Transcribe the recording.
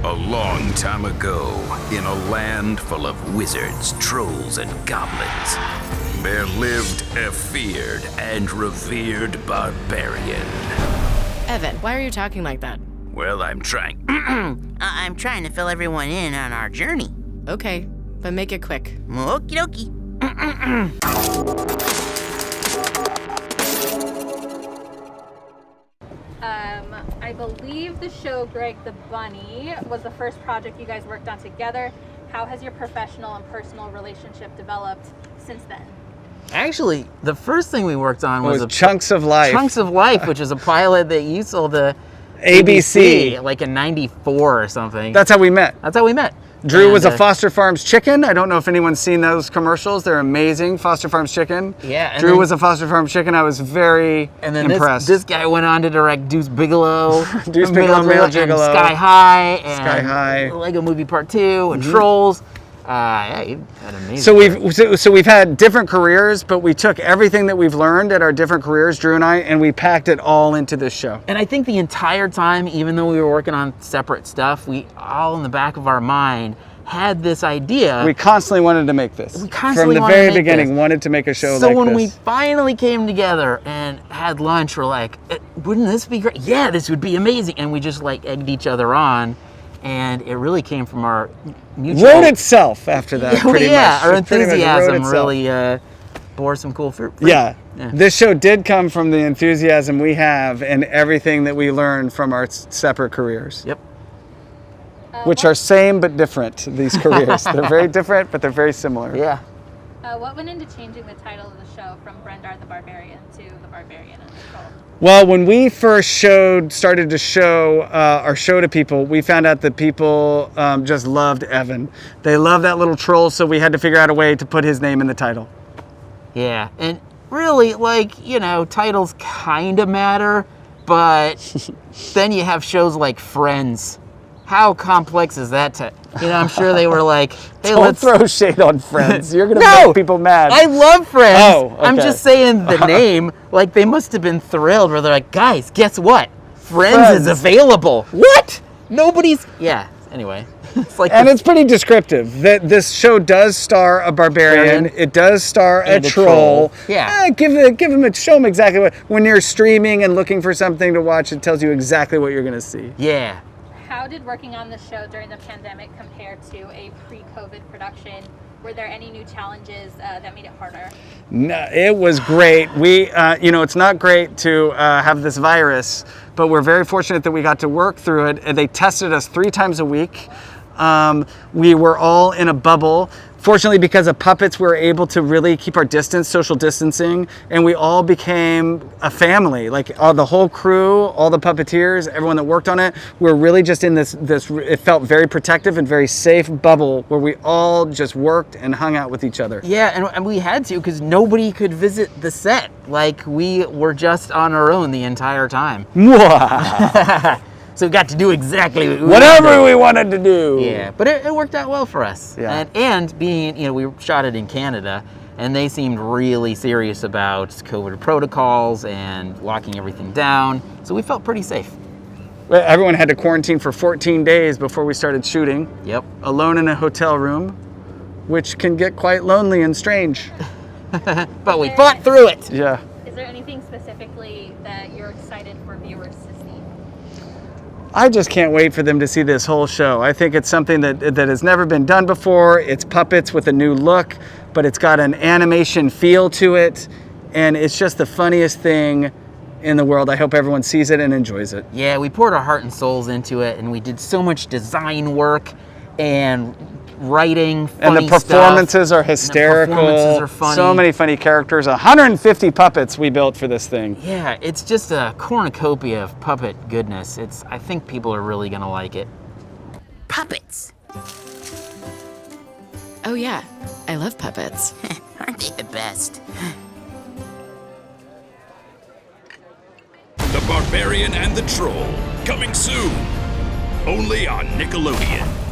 A long time ago, in a land full of wizards, trolls, and goblins, there lived a feared and revered barbarian. Evan, why are you talking like that? Well, I'm trying. I'm trying to fill everyone in on our journey. Okay, but make it quick. Okie dokie. I believe the show Greg the Bunny was the first project you guys worked on together. How has your professional and personal relationship developed since then? Actually, the first thing we worked on was Chunks of Life. Chunks of Life, which is a pilot that you sold to ABC. like in '94 or something. That's how we met. That's how we met. Drew was a Foster Farms chicken. I don't know if anyone's seen those commercials. They're amazing, Foster Farms chicken. Yeah. And Drew was a Foster Farms chicken. I was very impressed. This guy went on to direct Deuce Bigelow, Deuce Bigelow, Real Gigolo, Sky High, and Sky High, Lego Movie Part 2, and Trolls. Yeah, he had amazing. So we've had different careers, but we took everything that we've learned at our different careers, Drew and I, and we packed it all into this show. And I think the entire time, even though we were working on separate stuff, we all in the back of our mind had this idea. We constantly wanted to make this. We constantly from the wanted to very make beginning, this. wanted to make a show like this. So when we finally came together and had lunch, we're like, wouldn't this be great? Yeah, this would be amazing. And we just like egged each other on. And it really came from our mutual... Wrote itself after that, pretty much. Our enthusiasm really bore some cool fruit. Yeah. This show did come from the enthusiasm we have and everything that we learned from our separate careers. Yep. Which are same but different, these careers. They're very different, but they're very similar. Yeah. What went into changing the title of the show from Brendar the Barbarian to The Barbarian and Nicole? Well, when we first started to show our show to people, we found out that people just loved Evan. They loved that little troll, so we had to figure out a way to put his name in the title. Yeah, and really, titles kind of matter, but then you have shows like Friends. How complex is that I'm sure they were like, hey, Don't throw shade on Friends. You're going to make people mad. I love Friends. Oh, okay. I'm just saying the name, like they must have been thrilled where they're like, guys, guess what? Friends is available. What? Yeah, anyway. It's pretty descriptive. That this show does star a barbarian. It does star a troll. Yeah. Show them exactly what. When you're streaming and looking for something to watch, it tells you exactly what you're going to see. Yeah. How did working on the show during the pandemic compare to a pre-COVID production? Were there any new challenges that made it harder? No, it was great. We, it's not great to have this virus, but we're very fortunate that we got to work through it. They tested us 3 times a week. We were all in a bubble. Fortunately, because of puppets, we were able to really keep our distance, social distancing, and we all became a family. Like the whole crew, all the puppeteers, everyone that worked on it, we're really just in this, it felt very protective and very safe bubble where we all just worked and hung out with each other. Yeah, and we had to because nobody could visit the set. Like we were just on our own the entire time. So we got to do exactly whatever we wanted to do. Yeah, but it worked out well for us. Yeah. And being, we shot it in Canada, and they seemed really serious about COVID protocols and locking everything down. So we felt pretty safe. Everyone had to quarantine for 14 days before we started shooting. Yep. Alone in a hotel room, which can get quite lonely and strange. But we fought through it. Yeah. Is there anything specifically that you're excited for viewers to see? I just can't wait for them to see this whole show. I think it's something that has never been done before. It's puppets with a new look, but it's got an animation feel to it, and it's just the funniest thing in the world. I hope everyone sees it and enjoys it. Yeah, we poured our heart and souls into it, and we did so much design work and writing, funny and the performances stuff. are hysterical. And the performances are funny. So many funny characters. 150 puppets we built for this thing. Yeah, it's just a cornucopia of puppet goodness. I think people are really gonna like it. Puppets. Oh yeah, I love puppets. Aren't they the best? The Barbarian and the Troll, coming soon, only on Nickelodeon.